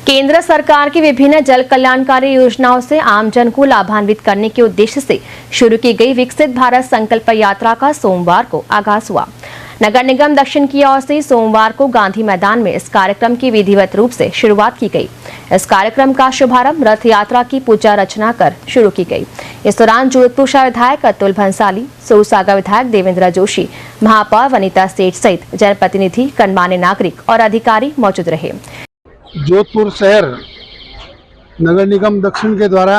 केंद्र सरकार की विभिन्न जल कल्याणकारी योजनाओं से आमजन को लाभान्वित करने के उद्देश्य से शुरू की गई विकसित भारत संकल्प यात्रा का सोमवार को आगाज हुआ। नगर निगम दक्षिण की ओर से सोमवार को गांधी मैदान में इस कार्यक्रम की विधिवत रूप से शुरुआत की गई। इस कार्यक्रम का शुभारंभ रथ यात्रा की पूजा अर्चना कर शुरू की गई। इस दौरान जोधपुर शहर विधायक अतुल भंसाली, सूरसागर विधायक देवेंद्र जोशी, महापौर वनिता सेठ सहित जनप्रतिनिधि, गणमान्य नागरिक और अधिकारी मौजूद रहे। जोधपुर शहर नगर निगम दक्षिण के द्वारा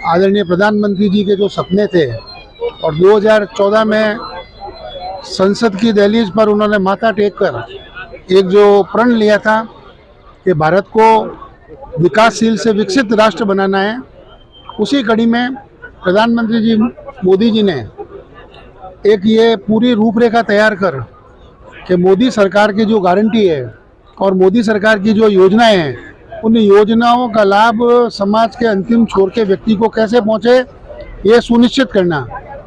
आदरणीय प्रधानमंत्री जी के जो सपने थे और 2014 में संसद की दहलीज पर उन्होंने माथा टेक कर एक जो प्रण लिया था कि भारत को विकासशील से विकसित राष्ट्र बनाना है, उसी कड़ी में प्रधानमंत्री जी मोदी जी ने एक ये पूरी रूपरेखा तैयार कर कि मोदी सरकार की जो गारंटी है और मोदी सरकार की जो योजनाएं हैं, उन योजनाओं का लाभ समाज के अंतिम छोर के व्यक्ति को कैसे पहुंचे, ये सुनिश्चित करना।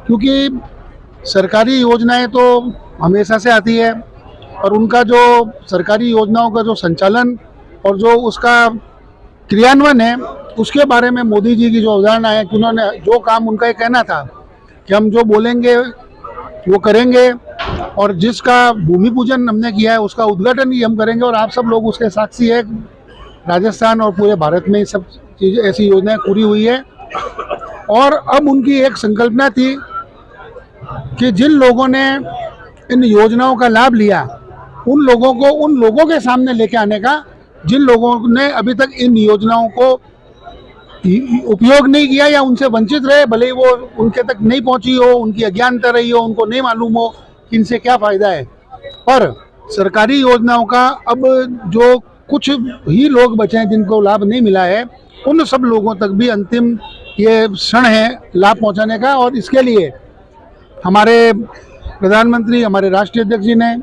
क्योंकि सरकारी योजनाएं तो हमेशा से आती है और उनका जो सरकारी योजनाओं का जो संचालन और जो उसका क्रियान्वयन है, उसके बारे में मोदी जी की जो अवधारणा है कि उन्होंने जो काम, उनका ये कहना था कि हम जो बोलेंगे वो करेंगे और जिसका भूमि पूजन हमने किया है उसका उद्घाटन ही हम करेंगे और आप सब लोग उसके साक्षी है। राजस्थान और पूरे भारत में सब चीज़ें, ऐसी योजनाएं पूरी हुई है और अब उनकी एक संकल्पना थी कि जिन लोगों ने इन योजनाओं का लाभ लिया, उन लोगों को उन लोगों के सामने लेके आने का जिन लोगों ने अभी तक इन योजनाओं को उपयोग नहीं किया या उनसे वंचित रहे, भले ही वो उनके तक नहीं पहुंची हो, उनकी अज्ञानता रही हो, उनको नहीं मालूम हो कि इनसे क्या फ़ायदा है। पर सरकारी योजनाओं का अब जो कुछ ही लोग बचे हैं जिनको लाभ नहीं मिला है, उन सब लोगों तक भी अंतिम ये क्षण है लाभ पहुंचाने का। और इसके लिए हमारे प्रधानमंत्री, हमारे राष्ट्रीय अध्यक्ष जी ने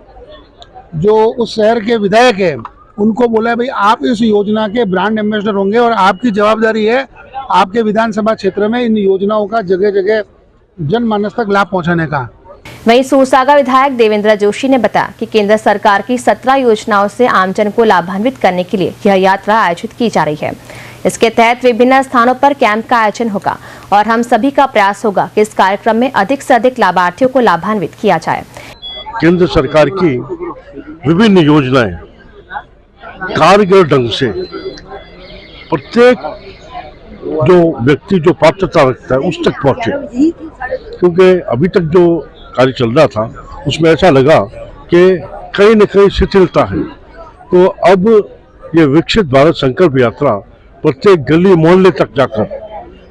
जो उस शहर के विधायक हैं उनको बोला है, भाई आप इस योजना के ब्रांड एम्बेसडर होंगे और आपकी जवाबदारी है आपके विधानसभा क्षेत्र में इन योजनाओं का जगह जगह जनमानस तक लाभ पहुंचाने का। वहीं सूरसागर विधायक देवेंद्र जोशी ने बताया कि केंद्र सरकार की 17 योजनाओं से आमजन को लाभान्वित करने के लिए यह यात्रा आयोजित की जा रही है। इसके तहत विभिन्न स्थानों पर कैंप का आयोजन होगा और हम सभी का प्रयास होगा कि इस कार्यक्रम में अधिक से अधिक लाभार्थियों को लाभान्वित किया जाए। केंद्र सरकार की विभिन्न योजनाएं कारगर ढंग से प्रत्येक जो व्यक्ति जो पात्रता रखता है उस तक पहुंचे, क्योंकि अभी तक जो कार्य चल रहा था उसमें ऐसा लगा कि कहीं न कहीं शिथिलता है। तो अब ये विकसित भारत संकल्प यात्रा प्रत्येक गली मोहल्ले तक जाकर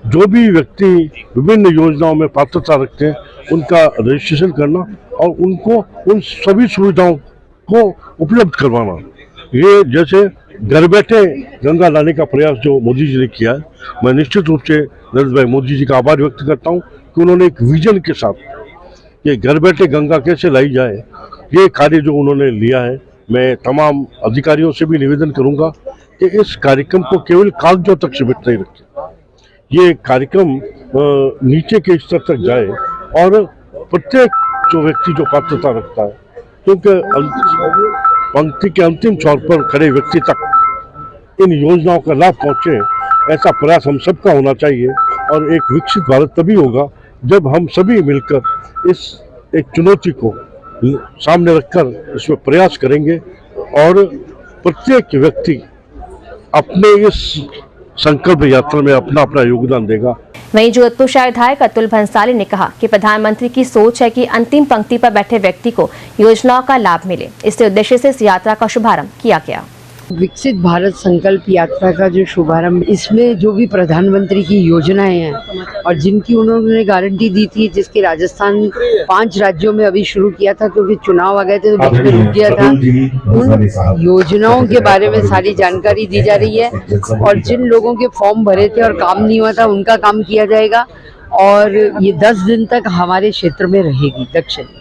जो भी व्यक्ति विभिन्न योजनाओं में पात्रता रखते हैं उनका रजिस्ट्रेशन करना और उनको उन सभी सुविधाओं को उपलब्ध करवाना। ये जैसे घर बैठे गंगा लाने का प्रयास जो मोदी जी ने किया है, मैं निश्चित रूप से नरेंद्र भाई मोदी जी का आभार व्यक्त करता हूँ कि उन्होंने एक विजन के साथ ये घर बैठे गंगा कैसे लाई जाए, ये कार्य जो उन्होंने लिया है। मैं तमाम अधिकारियों से भी निवेदन करूंगा कि इस कार्यक्रम को केवल कागजों तक सीमित नहीं रखें, ये कार्यक्रम नीचे के स्तर तक जाए और प्रत्येक जो व्यक्ति जो पात्रता रखता है, क्योंकि पंक्ति के अंतिम छोर पर खड़े व्यक्ति तक इन योजनाओं का लाभ पहुंचे, ऐसा प्रयास हम सबका होना चाहिए। और एक विकसित भारत तभी होगा जब हम सभी मिलकर इस एक चुनौती को सामने रखकर इसमें प्रयास करेंगे और प्रत्येक व्यक्ति अपने इस संकल्प यात्रा में अपना अपना योगदान देगा। वहीं जोधपुर शहर विधायक अतुल भंसाली ने कहा कि प्रधानमंत्री की सोच है कि अंतिम पंक्ति पर बैठे व्यक्ति को योजनाओं का लाभ मिले। इस उद्देश्य से इस यात्रा का शुभारंभ किया गया। विकसित भारत संकल्प यात्रा का जो शुभारंभ, इसमें जो भी प्रधानमंत्री की योजनाएं हैं और जिनकी उन्होंने गारंटी दी थी, जिसके राजस्थान 5 राज्यों में अभी शुरू किया था क्योंकि चुनाव आ गए थे तो बीच में रुक गया था, उन योजनाओं के बारे में सारी जानकारी दी जा रही है और जिन लोगों के फॉर्म भरे थे और काम नहीं हुआ था उनका काम किया जाएगा और ये 10 दिन तक हमारे क्षेत्र में रहेगी दक्षिण।